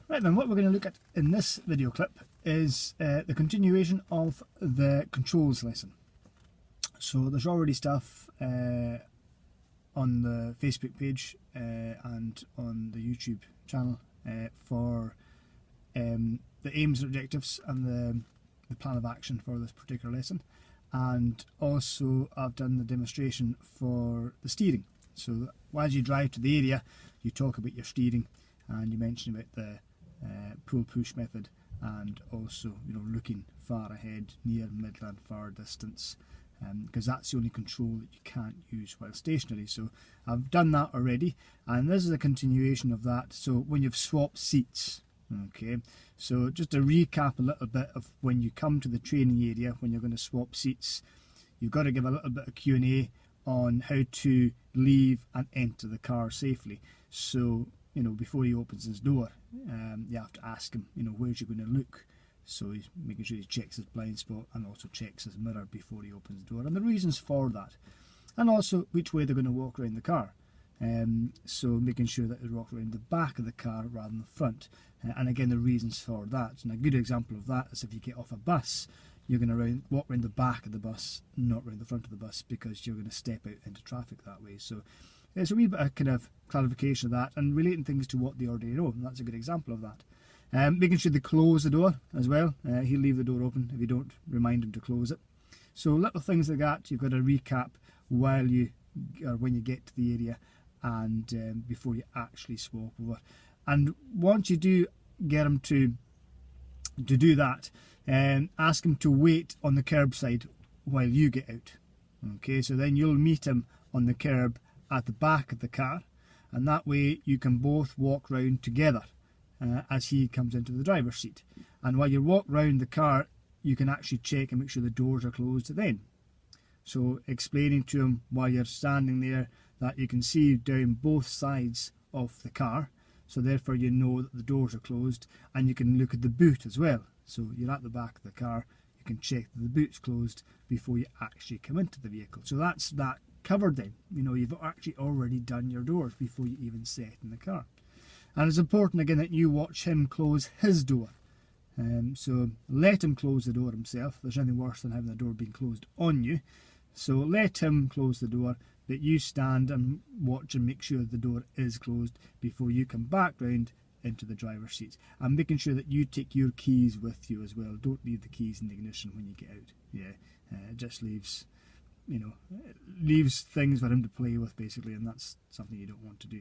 Right then, what we're going to look at in this video clip is the continuation of the controls lesson. So there's already stuff on the Facebook page and on the YouTube channel for the aims and objectives and the plan of action for this particular lesson. And also I've done the demonstration for the steering. So as you drive to the area, you talk about your steering and you mention about the pull-push method, and also looking far ahead, near, mid and far distance, because that's the only control that you can't use while stationary. So I've done that already, and this is a continuation of that. So when you've swapped seats, okay, so just to recap a little bit of when you come to the training area, when you're going to swap seats, you've got to give a little bit of Q&A on how to leave and enter the car safely. So before he opens his door, you have to ask him, where's he going to look? So he's making sure he checks his blind spot and also checks his mirror before he opens the door, and the reasons for that, and also which way they're going to walk around the car. So making sure that they walk around the back of the car rather than the front, and again the reasons for that. And a good example of that is if you get off a bus, you're going to walk around the back of the bus, not around the front of the bus, because you're going to step out into traffic that way. So there's a wee bit of kind of clarification of that and relating things to what they already know, and that's a good example of that. Making sure they close the door as well. He'll leave the door open if you don't remind him to close it. So little things like that you've got to recap when you get to the area and before you actually swap over. And once you do get him to do that, ask him to wait on the curbside while you get out. Okay, so then you'll meet him on the curb at the back of the car, and that way you can both walk round together as he comes into the driver's seat. And while you walk round the car, you can actually check and make sure the doors are closed then. So explaining to him while you're standing there that you can see down both sides of the car, so therefore you know that the doors are closed, and you can look at the boot as well. So you're at the back of the car, you can check that the boot's closed before you actually come into the vehicle. So that's that covered then. You've actually already done your doors before you even set in the car. And it's important again that you watch him close his door. So let him close the door himself. There's anything worse than having the door being closed on you. So let him close the door, but you stand and watch and make sure the door is closed before you come back round into the driver's seat. And making sure that you take your keys with you as well. Don't leave the keys in the ignition when you get out. It just leaves leaves things for him to play with basically, and that's something you don't want to do.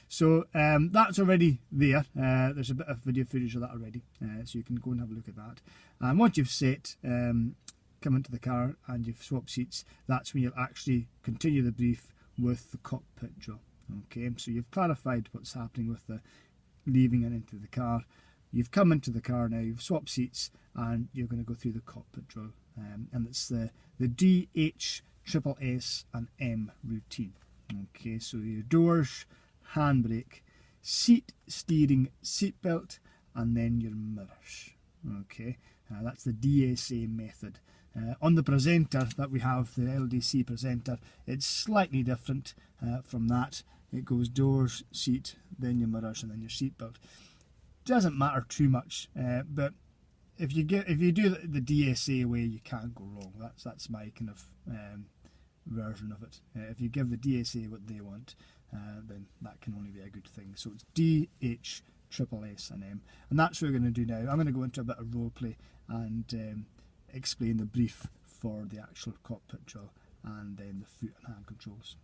So that's already there. There's a bit of video footage of that already, so you can go and have a look at that. And once you've set, come into the car and you've swapped seats, that's when you'll actually continue the brief with the cockpit drill. Okay, so you've clarified what's happening with the leaving and into the car. You've come into the car now, you've swapped seats, and you're going to go through the cockpit drill. And it's the D, H, triple S and M routine. Okay, so your doors, handbrake, seat, steering, seat belt, and then your mirrors. Okay, that's the DSA method. On the presenter that we have, the LDC presenter, it's slightly different from that. It goes doors, seat, then your mirrors, and then your seat belt. Doesn't matter too much, but if you do the DSA way, you can't go wrong. That's my kind of version of it. If you give the DSA what they want, then that can only be a good thing. So it's D, H, triple S and M, and that's what we're going to do now. I'm going to go into a bit of role play and explain the brief for the actual cockpit drill and then the foot and hand controls.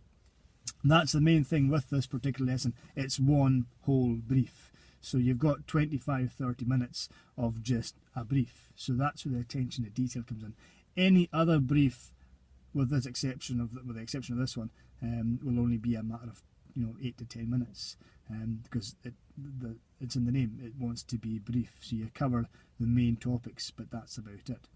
And that's the main thing with this particular lesson. It's one whole brief. So you've got 25-30 minutes of just a brief. So that's where the attention to detail comes in. Any other brief, with the exception of this one, will only be a matter of 8 to 10 minutes, because it's in the name. It wants to be brief. So you cover the main topics, but that's about it.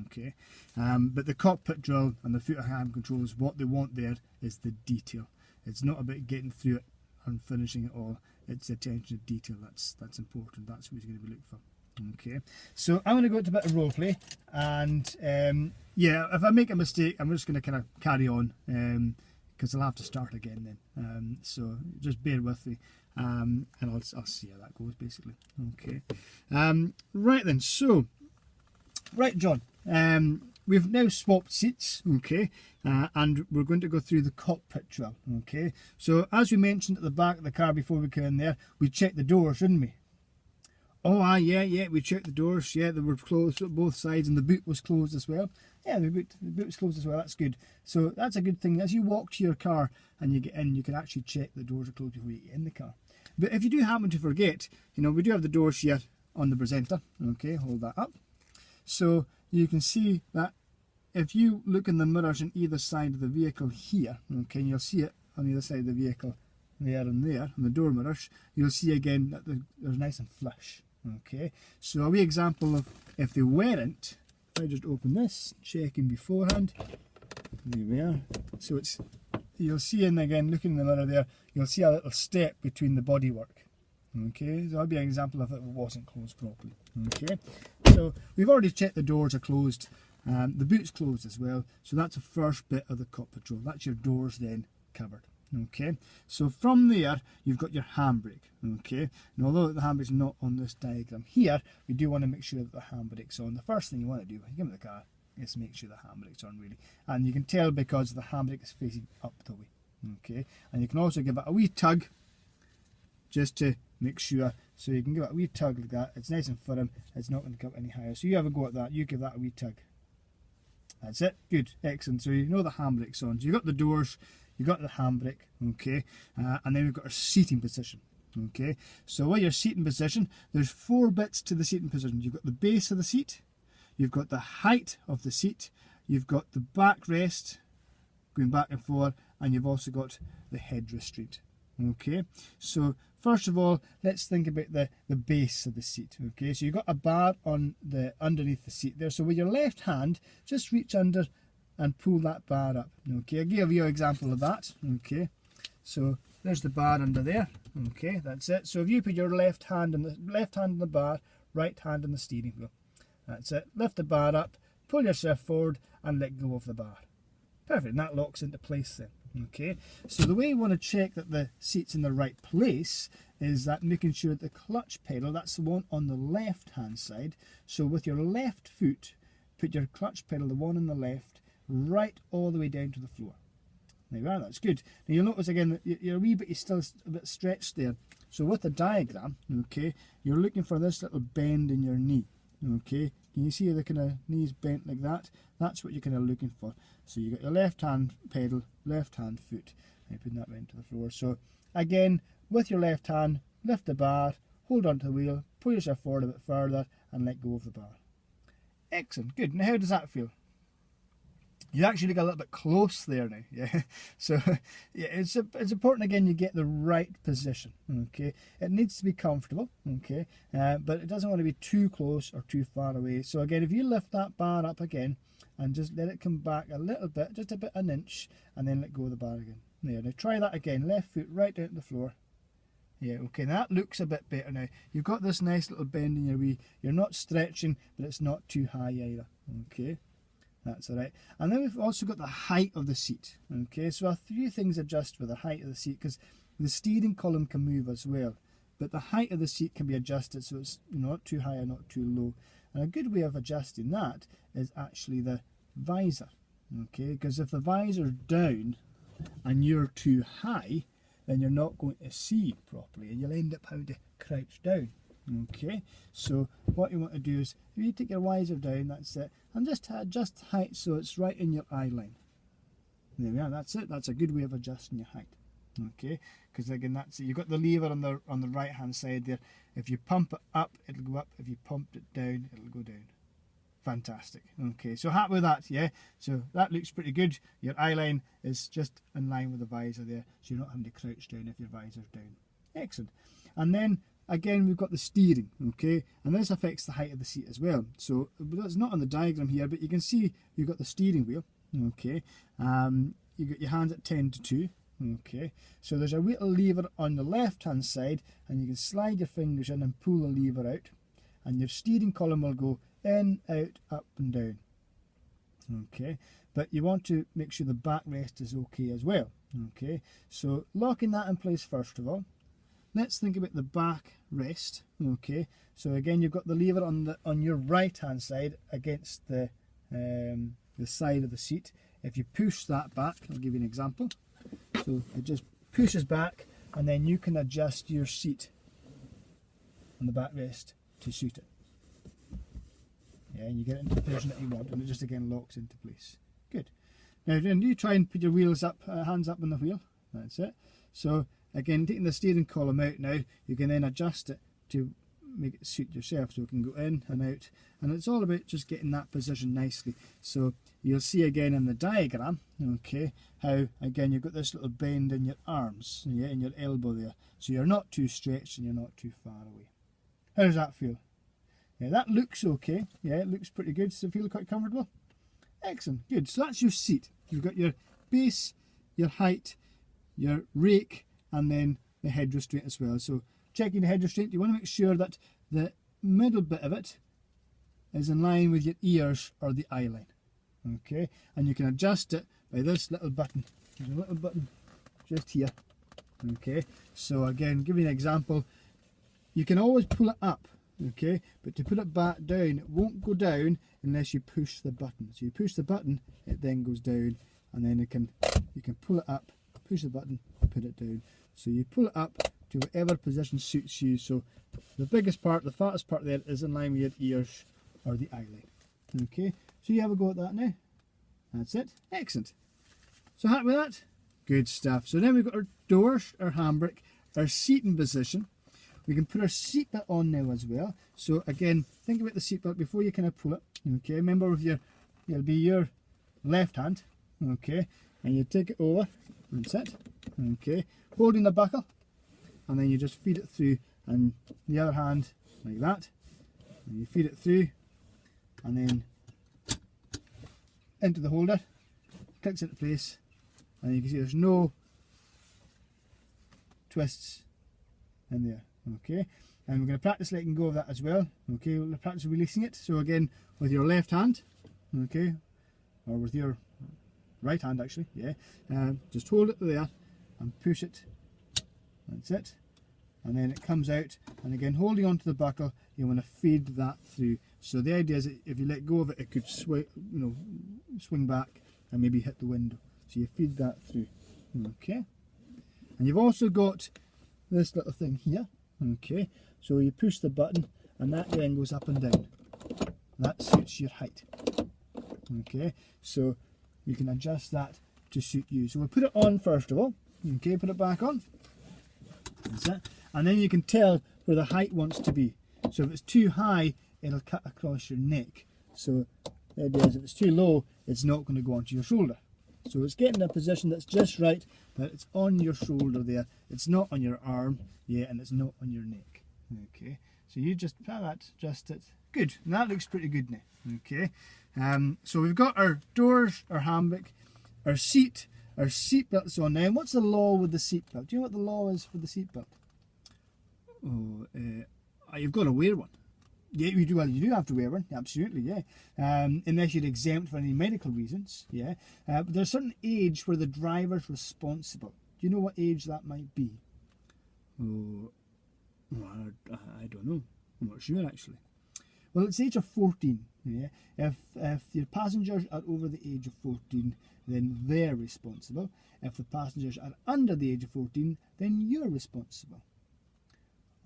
Okay, but the cockpit drill and the foot and hand controls, what they want there is the detail. It's not about getting through it and finishing it all. It's the attention to detail that's important. That's what he's going to be looking for. Okay, so I'm going to go into a bit of role play, and yeah, if I make a mistake, I'm just going to kind of carry on, because I'll have to start again then. So just bear with me, and I'll see how that goes basically. Okay. Right then, so, right John, we've now swapped seats, okay, and we're going to go through the cockpit drill, okay. So as we mentioned at the back of the car before we came in there, we checked the doors, didn't we? Oh, yeah, we checked the doors, yeah, they were closed at both sides, and the boot was closed as well. Yeah, the boot was closed as well, that's good. So that's a good thing. As you walk to your car and you get in, you can actually check the doors are closed before you get in the car. But if you do happen to forget, you know, we do have the doors here on the presenter, okay, hold that up. So you can see that if you look in the mirrors on either side of the vehicle here, okay, and you'll see it on either side of the vehicle, there and there, on the door mirrors, you'll see again that they're nice and flush. Okay, so a wee example of if they weren't, if I just open this, checking beforehand, there we are. So it's, you'll see, and again, looking in the mirror there, you'll see a little step between the bodywork. Okay, so that'll be an example of it wasn't closed properly. Okay, so we've already checked the doors are closed, the boot's closed as well, so that's the first bit of the cockpit drill. That's your doors then covered. Okay, so from there you've got your handbrake. Okay, and although the handbrake's not on this diagram here, we do want to make sure that the handbrake's on. The first thing you want to do when you get in the car is make sure the handbrake's on, really, and you can tell because the handbrake is facing up the way. Okay, and you can also give it a wee tug just to make sure, so you can give it a wee tug like that. It's nice and firm, it's not going to come any higher. So you have a go at that, you give that a wee tug. That's it, good, excellent. So you know the handbrake's on. So you've got the doors, you've got the handbrake, okay, and then we've got our seating position. Okay, so with your seating position, there's 4 bits to the seating position. You've got the base of the seat, you've got the height of the seat, you've got the backrest going back and forth, and you've also got the head restraint. Okay, so first of all, let's think about the base of the seat. Okay, so you've got a bar on the underneath the seat there. So with your left hand, just reach under and pull that bar up. Okay, I'll give you an example of that. Okay, so there's the bar under there. Okay, that's it. So if you put your left hand on the bar, right hand on the steering wheel. That's it. Lift the bar up, pull yourself forward, and let go of the bar. Perfect, and that locks into place then. Okay, so the way you want to check that the seat's in the right place is that making sure that the clutch pedal, that's the one on the left hand side. So with your left foot, put your clutch pedal, the one on the left, right all the way down to the floor. There you are, that's good. Now you'll notice again that you're a wee bit, you're still a bit stretched there. So with the diagram, okay, you're looking for this little bend in your knee. Okay, can you see the kind of knees bent like that? That's what you're kind of looking for. So you got your left hand pedal, left hand foot, and putting that right to the floor. So again, with your left hand, lift the bar, hold onto the wheel, pull yourself forward a bit further, and let go of the bar. Excellent, good. Now how does that feel? You actually look a little bit close there now, yeah. So yeah, it's important again you get the right position. Okay, it needs to be comfortable. Okay, but it doesn't want to be too close or too far away. So again, if you lift that bar up again and just let it come back a little bit, just about an inch, and then let go of the bar again. There. Now try that again. Left foot right down to the floor. Yeah, okay, now that looks a bit better now. You've got this nice little bend in your wheel. You're not stretching, but it's not too high either. Okay. That's all right. And then we've also got the height of the seat. Okay, so a few things adjust with the height of the seat because the steering column can move as well. But the height of the seat can be adjusted so it's not too high or not too low. And a good way of adjusting that is actually the visor. Okay, because if the visor's down and you're too high, then you're not going to see properly and you'll end up having to crouch down. Okay, so what you want to do is, if you take your visor down, that's it, and just adjust height so it's right in your eye line. There we are, that's it. That's a good way of adjusting your height. Okay, because again, that's it. You've got the lever on the right hand side there. If you pump it up, it'll go up. If you pumped it down, it'll go down. Fantastic. Okay, so happy with that, yeah? So that looks pretty good. Your eye line is just in line with the visor there, so you're not having to crouch down if your visor's down. Excellent. And then again, we've got the steering, okay, and this affects the height of the seat as well. So that's not on the diagram here, but you can see you've got the steering wheel, okay. You got your hands at 10 to 2, okay. So there's a little lever on the left-hand side, and you can slide your fingers in and pull the lever out, and your steering column will go in, out, up, and down. Okay, but you want to make sure the backrest is okay as well. Okay, so locking that in place first of all. Let's think about the back rest. Okay, so again you've got the lever on your right hand side against the side of the seat. If you push that back, I'll give you an example. So it just pushes back, and then you can adjust your seat on the backrest to suit it. Yeah, and you get it into the position that you want, and it just again locks into place. Good. Now then you try and put your wheels up, hands up on the wheel. That's it. So again, taking the steering column out now, you can then adjust it to make it suit yourself, so it can go in and out, and it's all about just getting that position nicely. So you'll see again in the diagram, okay, how again you've got this little bend in your arms, yeah, in your elbow there, so you're not too stretched and you're not too far away. How does that feel? Yeah, that looks okay. Yeah, it looks pretty good. So feel quite comfortable. Excellent, good. So that's your seat. You've got your base, your height, your rake, and then the head restraint as well. So checking the head restraint, you want to make sure that the middle bit of it is in line with your ears or the eye line. Okay, and you can adjust it by this little button. There's a little button just here. Okay, so again, give you an example. You can always pull it up, okay, but to put it back down, it won't go down unless you push the button. So you push the button, it then goes down, and then you can pull it up, push the button, put it down. So you pull it up to whatever position suits you. So the biggest part, the fattest part there, is in line with your ears or the eye line. Okay, so you have a go at that now. That's it. Excellent. So happy with that? Good stuff. So then we've got our doors, our handbrake, our seating position. We can put our seatbelt on now as well. So again, think about the seatbelt before you kind of pull it. Okay, remember with it'll be your left hand. Okay, and you take it over and sit. Okay, holding the buckle, and then you just feed it through, and the other hand like that, and you feed it through, and then into the holder, clicks into place, and you can see there's no twists in there. Okay, and we're going to practice letting go of that as well. Okay, we'll practice releasing it. So again, with your left hand, okay, or with your right hand actually, yeah, just hold it there and push it. That's it, and then it comes out, and again holding onto the buckle, you want to feed that through. So the idea is that if you let go of it, it could swing back and maybe hit the window. So you feed that through. Okay, and you've also got this little thing here. Okay, so you push the button, and that then goes up and down. That suits your height. Okay, so you can adjust that to suit you. So we'll put it on first of all. Okay, put it back on. That's it. And then you can tell where the height wants to be. So if it's too high, it'll cut across your neck. So the idea is if it's too low, it's not going to go onto your shoulder. So it's getting a position that's just right, that it's on your shoulder there. It's not on your arm, yeah, and it's not on your neck. Okay, so you just adjust it. Good, and that looks pretty good now. Okay, so we've got our doors, our handbrake, our seat, our seatbelt's on now. And what's the law with the seatbelt? Do you know what the law is for the seatbelt? Oh, you've got to wear one. Yeah, you do. Well, you do have to wear one, absolutely, yeah. Unless you're exempt for any medical reasons, yeah. But there's a certain age where the driver's responsible. Do you know what age that might be? Oh, well, I don't know. I'm not sure actually. Well, it's the age of 14. Yeah. If your passengers are over the age of 14, then they're responsible. If the passengers are under the age of 14, then you're responsible.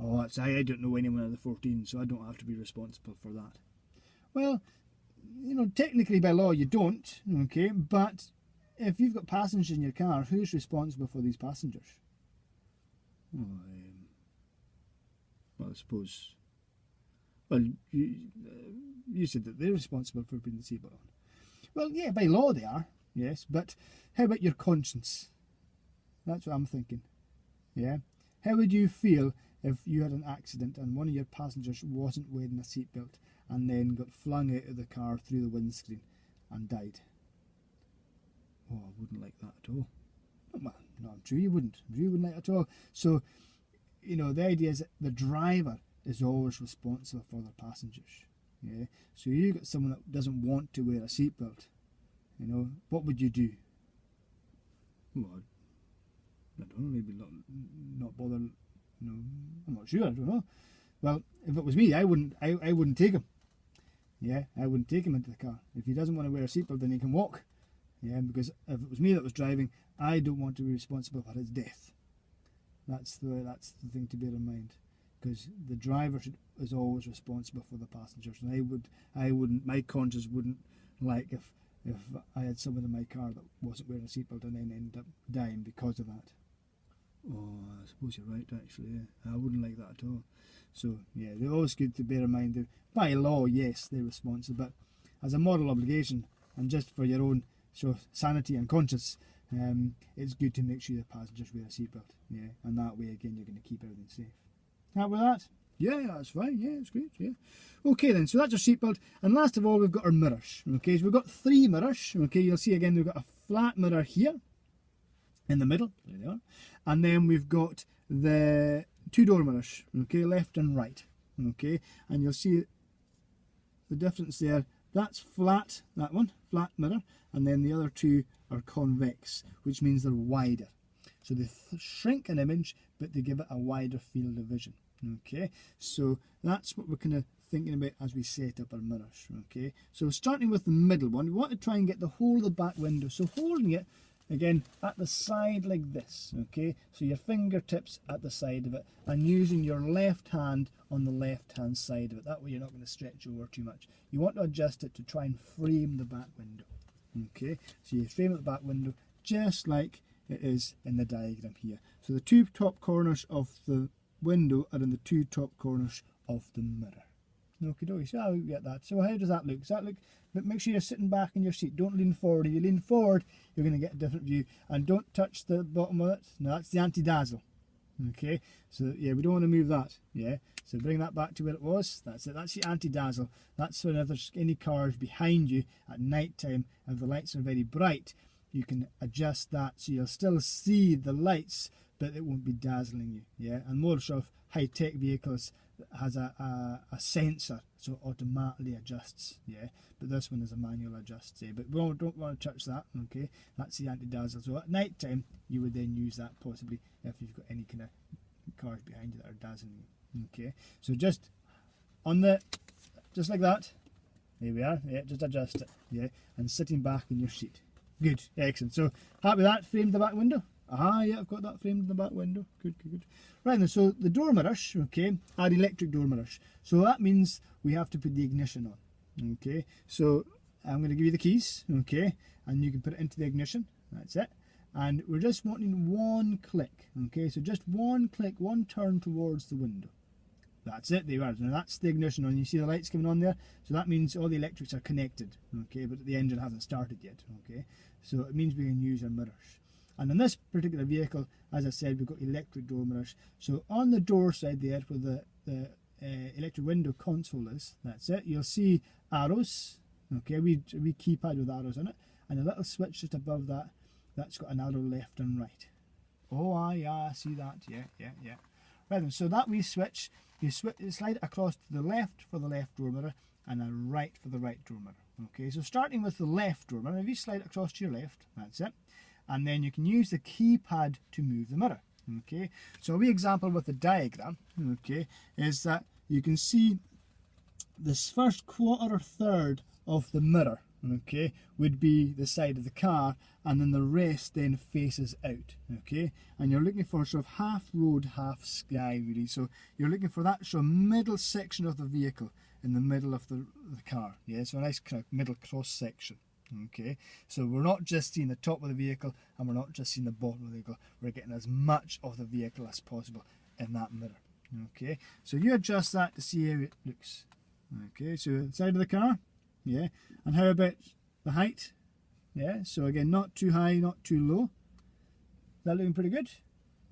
Oh, I don't know anyone under 14, so I don't have to be responsible for that. Well, technically by law you don't, okay, but if you've got passengers in your car, who's responsible for these passengers? Well, I suppose, well, you said that they're responsible for putting the seatbelt on. Well, yeah, by law they are, yes, but how about your conscience? That's what I'm thinking, yeah. How would you feel if you had an accident and one of your passengers wasn't wearing a seatbelt and then got flung out of the car through the windscreen and died? Oh, I wouldn't like that at all. No, I'm sure you wouldn't. I'm sure you wouldn't like it at all. So, the idea is that the driver is always responsible for their passengers. Yeah. So you got someone that doesn't want to wear a seatbelt. What would you do? Well, I don't know, maybe not bother. No, I'm not sure. I don't know. Well, if it was me, I wouldn't take him. Yeah, I wouldn't take him into the car. If he doesn't want to wear a seatbelt, then he can walk. Yeah, because if it was me that was driving, I don't want to be responsible for his death. That's the thing to bear in mind, because the driver is always responsible for the passengers, and I wouldn't, my conscience wouldn't like if I had someone in my car that wasn't wearing a seatbelt and then ended up dying because of that. Oh, I suppose you're right, actually. Yeah. I wouldn't like that at all. So yeah, they're always good to bear in mind that by law, yes, they're responsible, but as a moral obligation and just for your own sort of sanity and conscience, it's good to make sure the passengers wear a seatbelt. Yeah, and that way again you're going to keep everything safe. Happy with that? Yeah, that's fine. Yeah, it's great. Yeah. Okay then, so that's our seatbelt, and last of all we've got our mirrors. Okay, so we've got 3 mirrors. Okay, you'll see again we've got a flat mirror here in the middle. There they are. And then we've got the 2 door mirrors. Okay, left and right. Okay, and you'll see the difference there. That's flat, that one, flat mirror, and then the other 2 are convex, which means they're wider. So they shrink an image, but they give it a wider field of vision. Okay, so that's what we're kind of thinking about as we set up our mirrors. Okay, so starting with the middle one, we want to try and get the whole of the back window. So holding it again at the side like this. Okay, so your fingertips at the side of it, and using your left hand on the left hand side of it. That way you're not going to stretch over too much. You want to adjust it to try and frame the back window. Okay, so you frame the back window just like it is in the diagram here. So the 2 top corners of the window are in the 2 top corners of the mirror. Okie dokie, so I'll get that. So how does that look? Does that look, but make sure you're sitting back in your seat. Don't lean forward. If you lean forward, you're going to get a different view. And don't touch the bottom of it. No, that's the anti-dazzle. Okay, so yeah, we don't want to move that. Yeah, so bring that back to where it was. That's it. That's the anti-dazzle. That's when if there's any cars behind you at night time, if the lights are very bright, you can adjust that so you'll still see the lights, but it won't be dazzling you. Yeah, and more sort of high-tech vehicles has a sensor, so it automatically adjusts. Yeah, but this one is a manual adjust. Yeah, but we don't want to touch that. Okay, that's the anti-dazzle. So at night time you would then use that possibly if you've got any kind of cars behind you that are dazzling you. Okay, so just on the, just like that. There we are. Yeah, just adjust it. Yeah, and sitting back in your seat. Good, excellent. So happy with that? Framed the back window. Ah, yeah, I've got that framed in the back window. Good, good, good. Right then, so the door mirrors, okay, are electric door mirrors. So that means we have to put the ignition on. Okay, so I'm going to give you the keys, okay, and you can put it into the ignition. That's it. And we're just wanting 1 click, okay, so just 1 click, 1 turn towards the window. That's it, there you are. Now that's the ignition on. You see the lights coming on there? So that means all the electrics are connected, okay, but the engine hasn't started yet, okay. So it means we can use our mirrors. And in this particular vehicle, as I said, we've got electric door mirrors. So on the door side there, where the electric window console is, that's it. You'll see arrows, okay, a wee keypad with arrows on it, and a little switch just above that, that's got an arrow left and right. Oh, yeah, I see that. Yeah. Right then, so that wee switch, you slide it across to the left for the left door mirror, and a right for the right door mirror. Okay, so starting with the left door mirror, if you slide it across to your left, that's it. And then you can use the keypad to move the mirror. Okay, so a wee example with the diagram, okay, is that you can see this first quarter or third of the mirror, okay, would be the side of the car, and then the rest then faces out. Okay, and you're looking for sort of half road, half sky, really. So you're looking for that sort of middle section of the vehicle in the middle of the car. Yeah, so a nice kind of middle cross section. Okay, so we're not just seeing the top of the vehicle and we're not just seeing the bottom of the vehicle, we're getting as much of the vehicle as possible in that mirror. Okay, so you adjust that to see how it looks. Okay, so side of the car, yeah, and how about the height? Yeah, so again, not too high, not too low. Is that looking pretty good?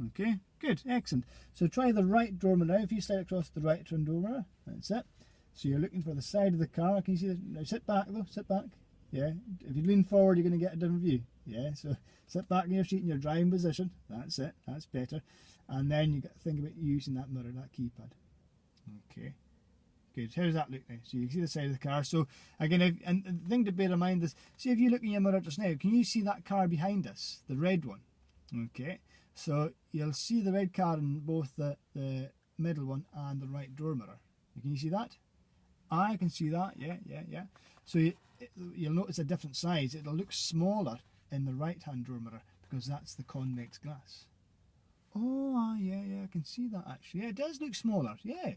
Okay, good, excellent. So try the right door mirror now. If you slide across the right door mirror, that's it. So you're looking for the side of the car. Can you see this? Now sit back though, sit back. Yeah, if you lean forward, you're going to get a different view. Yeah, so sit back in your seat in your driving position. That's it. That's better. And then you got to think about using that mirror, that keypad. Okay, good. How does that look now? So you can see the side of the car. So again, and the thing to bear in mind is, see if you look in your mirror just now, can you see that car behind us, the red one? Okay, So you'll see the red car in both the middle one and the right door mirror. Can you see that? I can see that, yeah. So you'll notice a different size. It'll look smaller in the right hand door mirror because that's the convex glass. Oh, yeah, I can see that actually. Yeah, it does look smaller, yeah.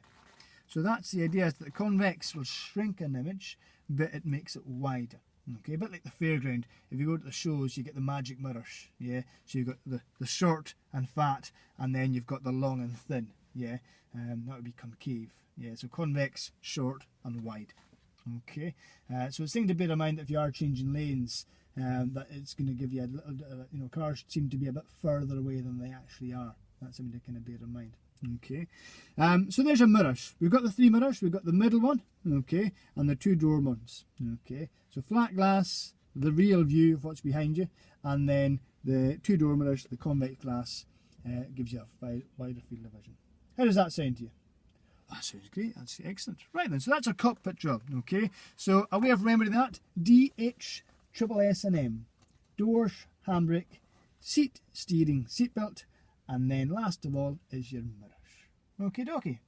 So that's the idea, is that the convex will shrink an image, but it makes it wider. Okay, a bit like the fairground. If you go to the shows, you get the magic mirrors, yeah. So you've got the short and fat, and then you've got the long and thin, yeah. That would be concave, yeah. So convex, short, and wide. Okay, so it's a thing to bear in mind that if you are changing lanes, that it's going to give you a little, cars seem to be a bit further away than they actually are. That's something to kind of bear in mind. Okay, so there's your mirrors. We've got the 3 mirrors. We've got the middle one, okay, and the 2 door ones. Okay, so flat glass, the real view of what's behind you, and then the 2 door mirrors, the convex glass, gives you a wider field of vision. How does that sound to you? That sounds great. That's excellent. Right then, so that's our cockpit job. Okay, so a way of remembering that: DHSSM, doors, handbrake, seat, steering, seatbelt, and then last of all is your mirrors. Okie dokie.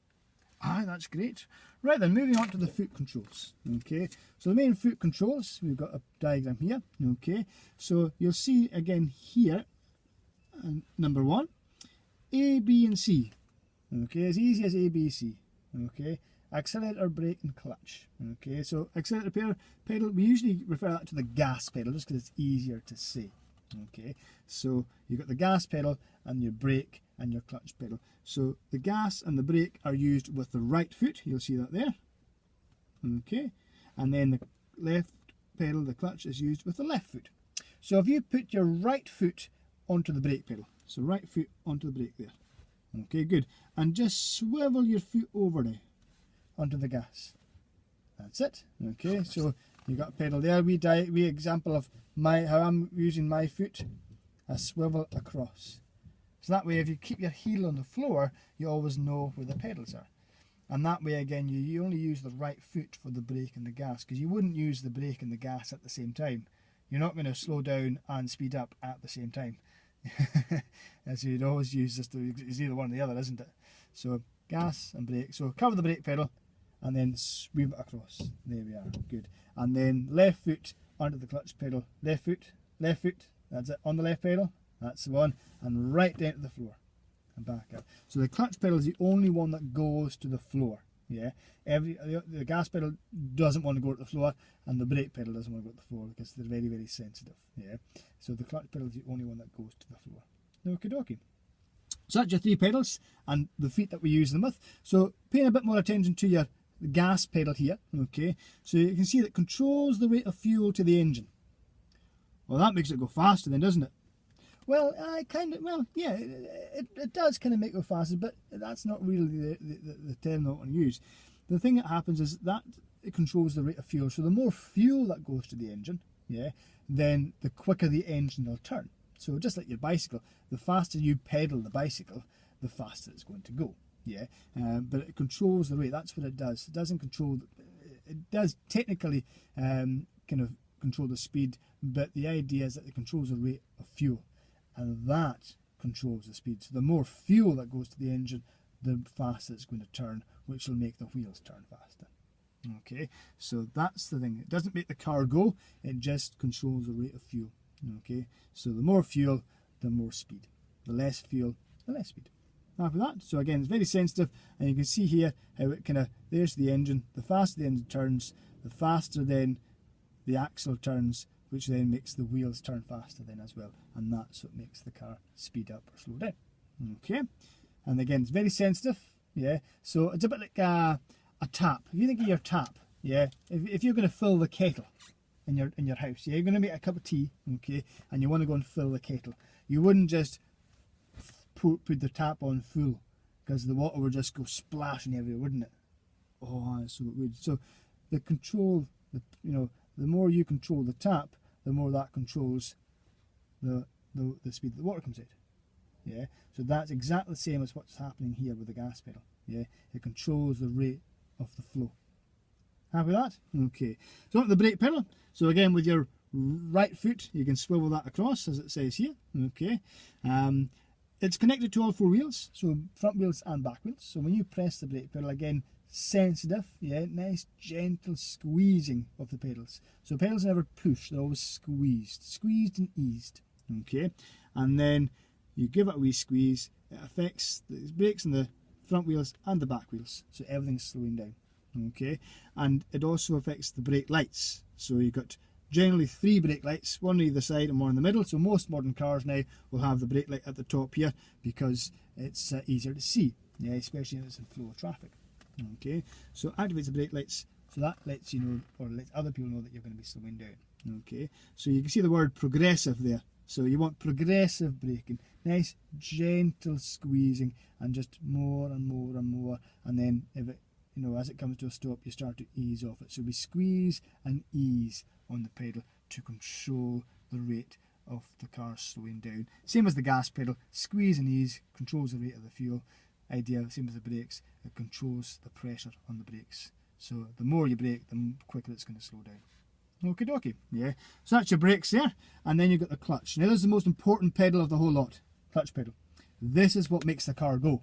That's great. Right then, moving on to the foot controls. Okay, so the main foot controls, we've got a diagram here. Okay, so you'll see again here, number 1, A, B and C. Okay, as easy as A, B, C. Okay, accelerator, brake and clutch. Okay, so accelerator pedal, we usually refer that to the gas pedal just because it's easier to say. Okay, so you've got the gas pedal and your brake and your clutch pedal. So the gas and the brake are used with the right foot, you'll see that there. Okay, and then the left pedal, the clutch, is used with the left foot. So if you put your right foot onto the brake pedal, so right foot onto the brake there. Okay, good. And just swivel your foot over there onto the gas. That's it. Okay, so you got a pedal there. We example of how I'm using my foot. A swivel across. So that way, if you keep your heel on the floor, you always know where the pedals are. And that way, again, you only use the right foot for the brake and the gas, because you wouldn't use the brake and the gas at the same time. You're not going to slow down and speed up at the same time. So you'd always use this, it's either one or the other, isn't it? So gas and brake. So cover the brake pedal and then sweep it across. There we are, good. And then left foot onto the clutch pedal, left foot, that's it, on the left pedal, that's the one, and right down to the floor and back up. So the clutch pedal is the only one that goes to the floor. Yeah, the gas pedal doesn't want to go to the floor, and the brake pedal doesn't want to go to the floor because they're very, very sensitive. Yeah, so the clutch pedal is the only one that goes to the floor. Okie dokie. So that's your 3 pedals and the feet that we use them with. So paying a bit more attention to your gas pedal here. Okay, so you can see that controls the rate of fuel to the engine. Well, that makes it go faster then, doesn't it? Well, yeah, it does kind of make it go faster, but that's not really the term I want to use. The thing that happens is that it controls the rate of fuel. So the more fuel that goes to the engine, yeah, then the quicker the engine will turn. So just like your bicycle, the faster you pedal the bicycle, the faster it's going to go. Yeah, but it controls the rate. That's what it does. It doesn't control. It does technically kind of control the speed, but the idea is that it controls the rate of fuel. And that controls the speed. So the more fuel that goes to the engine, the faster it's going to turn, which will make the wheels turn faster. Okay, so that's the thing. It doesn't make the car go, it just controls the rate of fuel. Okay, so the more fuel, the more speed. The less fuel, the less speed. After that, so again, it's very sensitive, and you can see here how it kind of, there's the engine. The faster the engine turns, the faster then the axle turns, which then makes the wheels turn faster then as well, and that's what makes the car speed up or slow down. Okay, and again, it's very sensitive. Yeah, so it's a bit like a tap. If you think of your tap, yeah, if you're going to fill the kettle in your house, yeah, you're going to make a cup of tea, okay, and you want to go and fill the kettle, you wouldn't just put the tap on full, because the water would just go splashing everywhere, wouldn't it? Oh, so it would. So the control, the more you control the tap, the more that controls the speed that the water comes out. Yeah, so that's exactly the same as what's happening here with the gas pedal. Yeah, it controls the rate of the flow. Happy with that? Okay, so on to the brake pedal. So again, with your right foot, you can swivel that across, as it says here. Okay, it's connected to all four wheels, so front wheels and back wheels. So when you press the brake pedal, again, sensitive, yeah, nice gentle squeezing of the pedals. So pedals never push, they're always squeezed and eased, okay? And then you give it a wee squeeze, it affects the brakes on the front wheels and the back wheels, so everything's slowing down, okay? And it also affects the brake lights. So you've got generally 3 brake lights, one on either side and one in the middle. So most modern cars now will have the brake light at the top here because it's easier to see, yeah, especially if it's in flow of traffic. Okay, so activates the brake lights, so that lets you know, or lets other people know that you're going to be slowing down. Okay, so you can see the word progressive there. So you want progressive braking, nice gentle squeezing, and just more and more and more, and then if it, you know, as it comes to a stop, you start to ease off it. So we squeeze and ease on the pedal to control the rate of the car slowing down. Same as the gas pedal, squeeze and ease controls the rate of the fuel. Idea, same as the brakes, it controls the pressure on the brakes. So the more you brake, the quicker it's going to slow down. Okie dokie, yeah. So that's your brakes there, and then you've got the clutch. Now this is the most important pedal of the whole lot, clutch pedal. This is what makes the car go.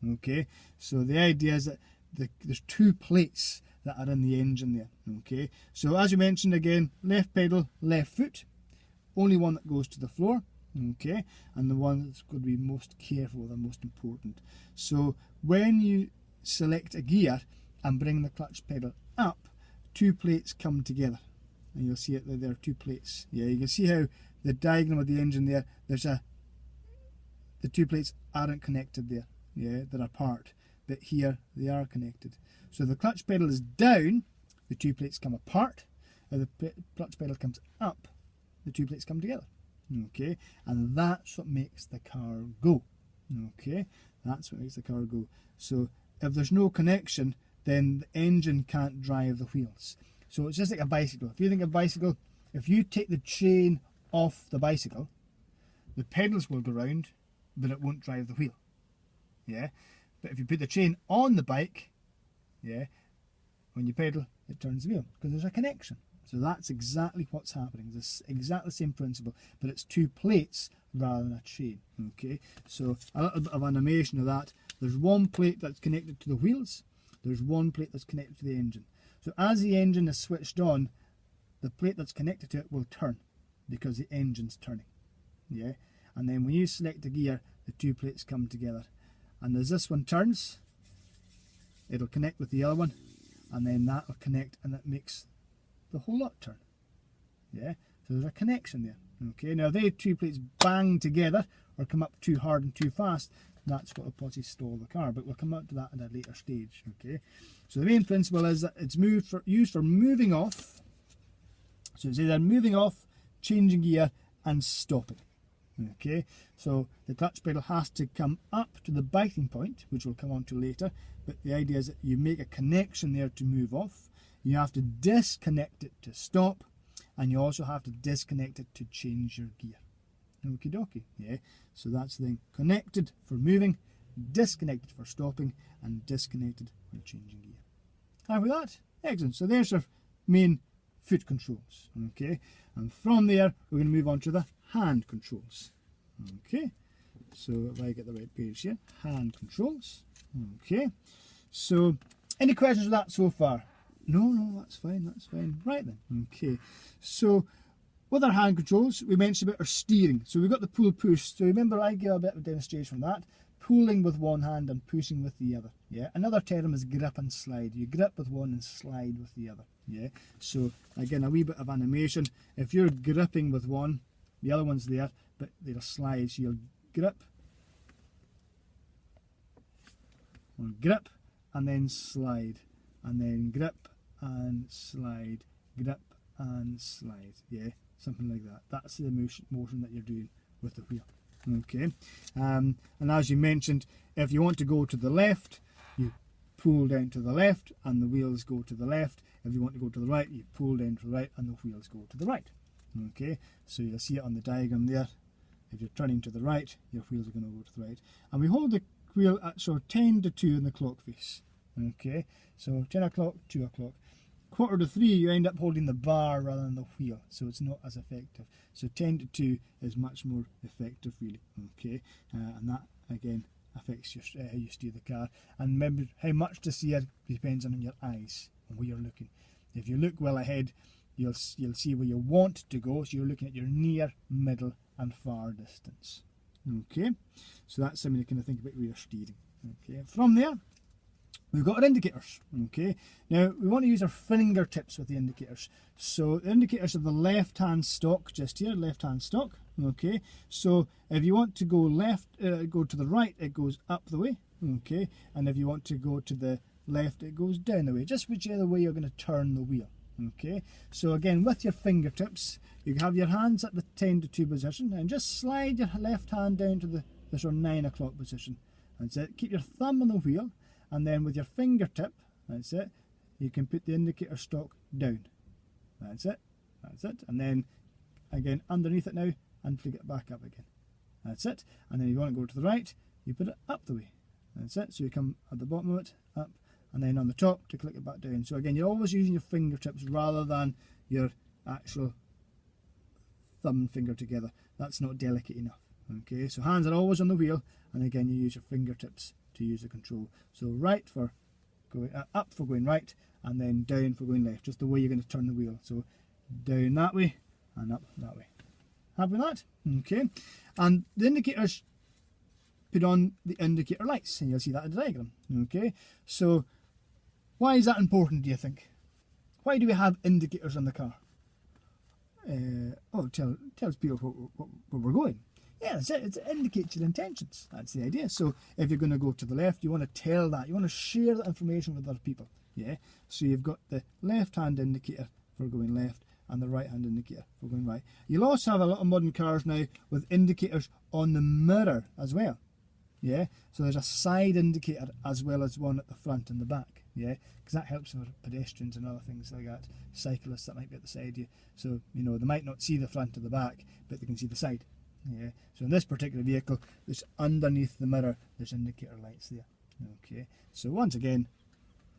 Okay, so the idea is that there's 2 plates that are in the engine there. Okay, so as you mentioned again, left pedal, left foot, only one that goes to the floor. Okay, and the one that's going to be most careful with and most important. So when you select a gear and bring the clutch pedal up, 2 plates come together, and you'll see it there are 2 plates. Yeah, you can see how the diagram of the engine there, the 2 plates aren't connected there, yeah, they're apart, but here they are connected. So the clutch pedal is down, the 2 plates come apart, and the clutch pedal comes up, the 2 plates come together. Okay, and that's what makes the car go. Okay, that's what makes the car go. So if there's no connection, then the engine can't drive the wheels. So it's just like a bicycle. If you think of a bicycle, if you take the chain off the bicycle, the pedals will go round, but it won't drive the wheel. Yeah, but if you put the chain on the bike, yeah, when you pedal, it turns the wheel because there's a connection. So that's exactly what's happening. It's exactly the same principle, but it's 2 plates rather than a chain. Okay, so a little bit of animation of that. There's 1 plate that's connected to the wheels. There's 1 plate that's connected to the engine. So as the engine is switched on, the plate that's connected to it will turn because the engine's turning. Yeah, and then when you select a gear, the 2 plates come together, and as this one turns, it'll connect with the other one, and then that will connect, and that makes the whole lot turn. Yeah, so there's a connection there. Okay, now if they 2 plates bang together or come up too hard and too fast, that's what will possibly stall the car, but we'll come up to that at a later stage. Okay, so the main principle is that it's used for moving off. So it's either moving off, changing gear, and stopping. Okay, so the clutch pedal has to come up to the biting point, which we'll come on to later, but the idea is that you make a connection there to move off. You have to disconnect it to stop, and you also have to disconnect it to change your gear. Okie dokie, yeah. So that's the thing. Connected for moving, disconnected for stopping, and disconnected when changing gear. And with that, excellent. So there's our main foot controls. Okay, and from there we're going to move on to the hand controls. Okay, so if I get the right page here, hand controls. Okay, so any questions with that so far? No, that's fine, that's fine. Right then, okay. So with our hand controls, we mentioned about our steering. So we've got the pull push. So remember, I gave a bit of a demonstration on that. Pulling with one hand and pushing with the other. Yeah. Another term is grip and slide. You grip with one and slide with the other. Yeah. So again, a wee bit of animation. If you're gripping with one, the other one's there, but they'll slide. So you'll grip, and then slide, and then grip and slide, grip and slide. Yeah, something like that. That's the motion that you're doing with the wheel. Okay, and as you mentioned, if you want to go to the left, you pull down to the left and the wheels go to the left. If you want to go to the right, you pull down to the right and the wheels go to the right. Okay, so you'll see it on the diagram there. If you're turning to the right, your wheels are going to go to the right. And we hold the wheel at 10 to 2 in the clock face. Okay, so 10 o'clock, 2 o'clock. quarter to 3 you end up holding the bar rather than the wheel, so it's not as effective. So 10 to 2 is much more effective really, okay, and that again affects your, how you steer the car. And remember, how much to steer depends on your eyes and where you're looking. If you look well ahead, you'll see where you want to go, so you're looking at your near, middle and far distance. Okay, so that's something to kind of think about where you're steering. Okay, from there we've got our indicators. Okay, now we want to use our fingertips with the indicators. So the indicators are the left hand stalk, just here, left hand stalk. Okay, so if you want to go left, go to the right, it goes up the way. Okay, and if you want to go to the left, it goes down the way, just whichever way you're going to turn the wheel. Okay, so again with your fingertips, you have your hands at the 10 to 2 position and just slide your left hand down to the sort of 9 o'clock position. That's it. Keep your thumb on the wheel, and then with your fingertip, that's it, you can put the indicator stalk down. That's it, that's it, and then again underneath it now and flick it back up again. That's it, and then if you want to go to the right, you put it up the way. That's it, so you come at the bottom of it, up, and then on the top to click it back down. So again, you're always using your fingertips rather than your actual thumb and finger together. That's not delicate enough. Okay, so hands are always on the wheel, and again you use your fingertips to use the control. So right for going up for going right, and then down for going left, just the way you're going to turn the wheel. So down that way and up that way. Happy with that? Okay, and the indicators put on the indicator lights, and you'll see that in the diagram. Okay, so why is that important, do you think? Why do we have indicators on the car? Tells people where we're going. Yeah, that's it. It indicates your intentions. That's the idea. So if you're going to go to the left, you want to tell that. You want to share that information with other people. Yeah. So you've got the left-hand indicator for going left and the right-hand indicator for going right. You'll also have a lot of modern cars now with indicators on the mirror as well. Yeah. So there's a side indicator as well as one at the front and the back. Yeah, because that helps for pedestrians and other things like that. Cyclists that might be at the side of you. So, you know, they might not see the front or the back, but they can see the side. Yeah. So in this particular vehicle, there's underneath the mirror, there's indicator lights there. Okay. So once again,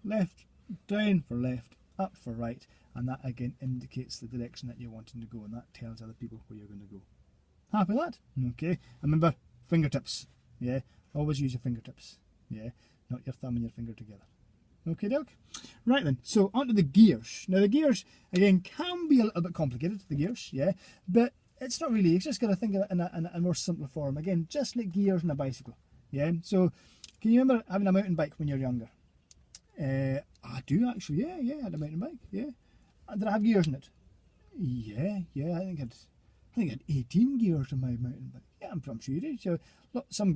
left, down for left, up for right, and that again indicates the direction that you're wanting to go, and that tells other people where you're going to go. Happy with that? Okay. And remember, fingertips. Yeah. Always use your fingertips. Yeah. Not your thumb and your finger together. Okay, doke. Right then, so onto the gears. Now the gears, again, can be a little bit complicated, the gears, yeah, but it's not really. It's just got to think of it in a more simple form. Again, just like gears in a bicycle, yeah. So, can you remember having a mountain bike when you're younger? I do actually, yeah, I had a mountain bike, yeah. Did I have gears in it? Yeah, I think I had 18 gears in my mountain bike. Yeah, I'm sure you did. So, look, some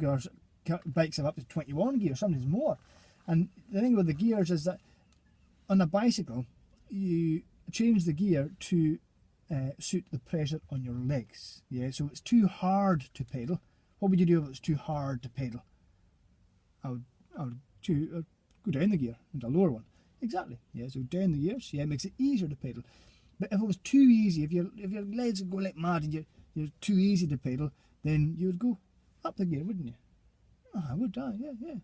bikes have up to 21 gears, sometimes more. And the thing with the gears is that on a bicycle, you change the gear to suit the pressure on your legs. Yeah, so it's too hard to pedal. What would you do if it was too hard to pedal? I would go down the gear into a lower one. Exactly. Yeah, so down the gears. Yeah, it makes it easier to pedal. But if it was too easy, if your legs would go like mad and you're too easy to pedal, then you would go up the gear, wouldn't you? Oh, I would. Yeah.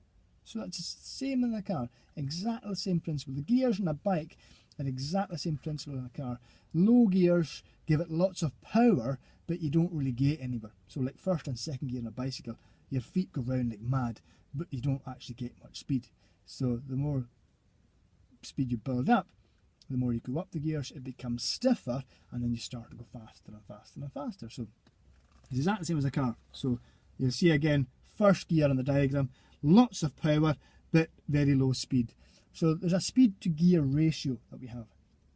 So that's the same in the car, exactly the same principle. The gears in a bike are exactly the same principle in a car. Low gears give it lots of power, but you don't really get anywhere. So like first and second gear in a bicycle, your feet go round like mad, but you don't actually get much speed. So the more speed you build up, the more you go up the gears, it becomes stiffer, and then you start to go faster and faster and faster. So it's exactly the same as a car. So you'll see again, first gear on the diagram, lots of power, but very low speed. So there's a speed to gear ratio that we have,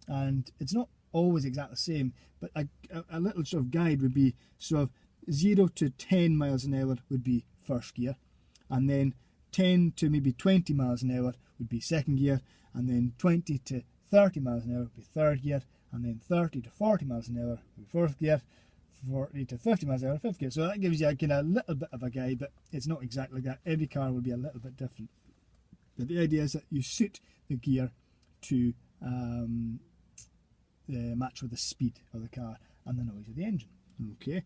and it's not always exactly the same, but a little sort of guide would be sort of 0 to 10 miles an hour would be first gear, and then 10 to maybe 20 miles an hour would be second gear, and then 20 to 30 miles an hour would be third gear, and then 30 to 40 miles an hour would be fourth gear, 40 to 50 miles an hour fifth gear. So that gives you a little bit of a guide, but it's not exactly that. Every car will be a little bit different. But the idea is that you suit the gear to match with the speed of the car and the noise of the engine. Okay,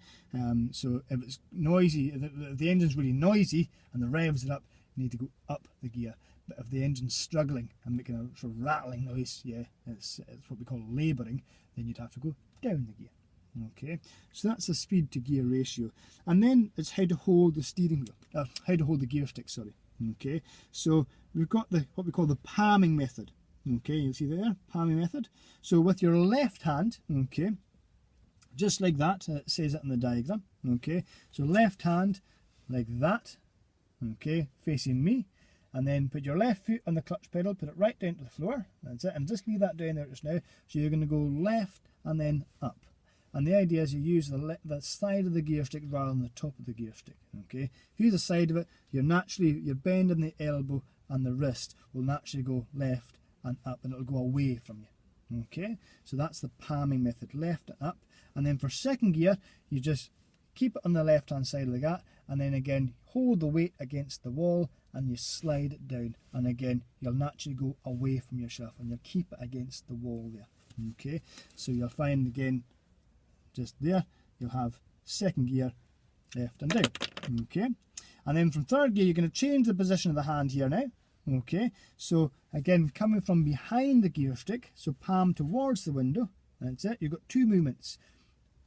so if it's noisy, if the engine's really noisy and the revs are up, you need to go up the gear. if the engine's struggling and making a sort of rattling noise, yeah, it's what we call labouring, then you'd have to go down the gear. Okay, so that's the speed to gear ratio. And then it's how to hold the steering wheel, how to hold the gear stick, sorry. Okay, so we've got what we call the palming method. Okay, you'll see there, palming method. So with your left hand, okay, just like that, it says it in the diagram. Okay, so left hand like that, okay, facing me, and then put your left foot on the clutch pedal, put it right down to the floor, that's it, and just leave that down there just now. So you're going to go left and then up. And the idea is you use the side of the gear stick rather than the top of the gear stick. Okay, if you use the side of it, you're bending the elbow and the wrist will naturally go left and up, and it'll go away from you. Okay, so that's the palming method, left and up. And then for second gear, you just keep it on the left hand side like that, and then again hold the weight against the wall and you slide it down, and again you'll naturally go away from yourself and you'll keep it against the wall there. Okay, so you'll find again just there you'll have second gear, left and down. Okay, and then from third gear you're going to change the position of the hand here now. Okay, so again coming from behind the gear stick, so palm towards the window, that's it. You've got two movements,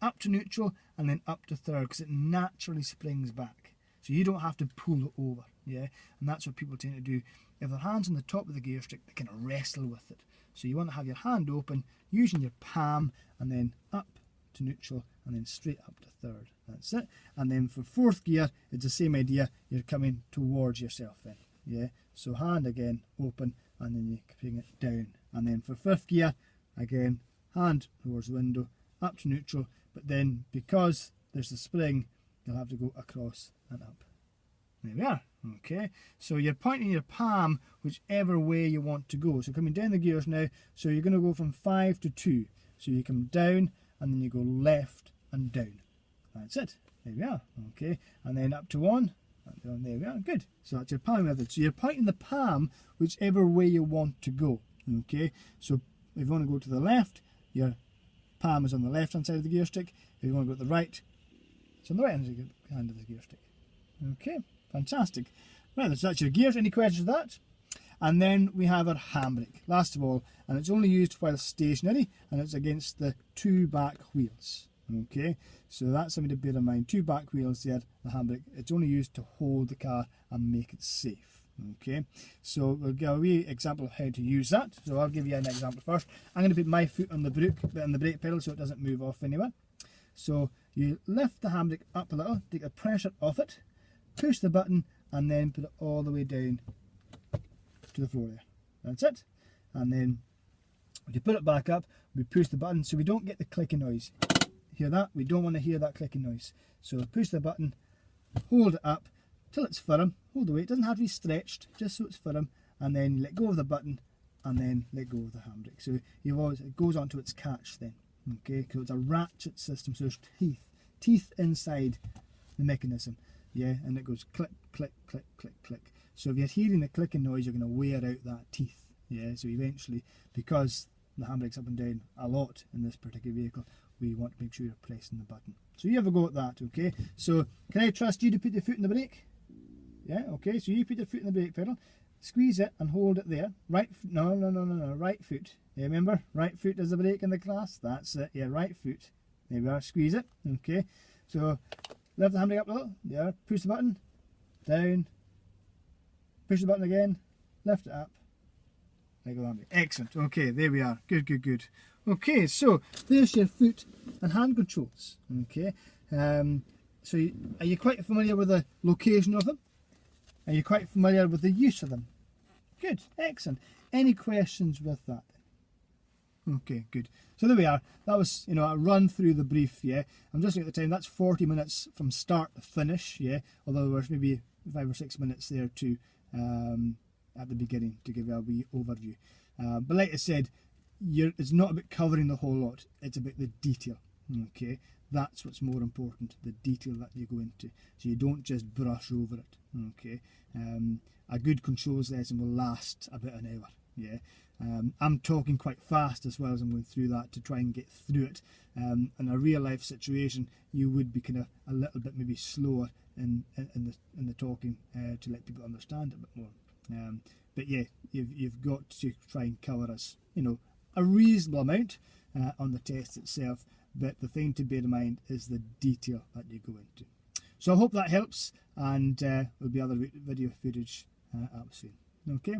up to neutral and then up to third, because it naturally springs back, so you don't have to pull it over. Yeah, and that's what people tend to do. If their hand's on the top of the gear stick, they kind of wrestle with it. So you want to have your hand open using your palm, and then up to neutral and then straight up to third. That's it. And then for fourth gear, it's the same idea. You're coming towards yourself then. Yeah, so hand again open, and then you bring it down. And then for fifth gear, again hand towards the window, up to neutral, but then because there's the spring, you'll have to go across and up. There we are. Okay, so you're pointing your palm whichever way you want to go. So coming down the gears now, so you're going to go from 5 to 2. So you come down and then you go left and down. That's it. There we are. Okay, and then up to 1. And there we are. Good. So that's your palm method. So you're pointing the palm whichever way you want to go. Okay, so if you want to go to the left, your palm is on the left hand side of the gear stick. If you want to go to the right, it's on the right hand of the gear stick. Okay, fantastic. Right, so that's your gears. Any questions with that? And then we have our handbrake, last of all, and it's only used while stationary, and it's against the two back wheels. Okay, so that's something to bear in mind. Two back wheels there, the handbrake. It's only used to hold the car and make it safe. Okay, so we'll give a wee example of how to use that. So I'll give you an example first. I'm going to put my foot on the brake pedal so it doesn't move off anywhere. So you lift the handbrake up a little, take the pressure off it, push the button, and then put it all the way down to the floor there. That's it. And then when you put it back up, we push the button so we don't get the clicking noise. Hear that? We don't want to hear that clicking noise. So push the button, hold it up till it's firm, hold the weight, it doesn't have to be stretched, just so it's firm, and then let go of the button and then let go of the handbrake. So it goes onto its catch then. Okay, because it's a ratchet system, so there's teeth inside the mechanism. Yeah, and it goes click, click, click, click, click. So if you're hearing the clicking noise, you're going to wear out that teeth. Yeah, so eventually, because the handbrake's up and down a lot in this particular vehicle, we want to make sure you're pressing the button. So you have a go at that, okay? So can I trust you to put the foot in the brake? Yeah, okay, so you put your foot in the brake pedal, squeeze it and hold it there. Right, no, right foot. Yeah, remember, right foot is the brake in the class. That's it, yeah, right foot. There we are, squeeze it, okay. So lift the handbrake up a little, there, push the button, down, push the button again, lift it up, let go of the handbrake. Excellent, okay, there we are, good, good, good. Okay, so there's your foot and hand controls, okay. So are you quite familiar with the location of them? Are you quite familiar with the use of them? Good, excellent. Any questions with that? Okay, good. So there we are. That was, a run through the brief, yeah. I'm just looking at the time. That's 40 minutes from start to finish, yeah. Although there's maybe 5 or 6 minutes there too at the beginning to give you a wee overview. But like I said, it's not about covering the whole lot. It's about the detail, okay. That's what's more important, the detail that you go into. So you don't just brush over it, okay. A good controls lesson will last about an hour, yeah. I'm talking quite fast as well as I'm going through that to try and get through it. In a real life situation, you would be kind of a little bit maybe slower in the talking to let people understand it a bit more. but yeah, you've got to try and cover a reasonable amount on the test itself, but the thing to bear in mind is the detail that you go into. So I hope that helps, and there'll be other video footage up soon. Okay.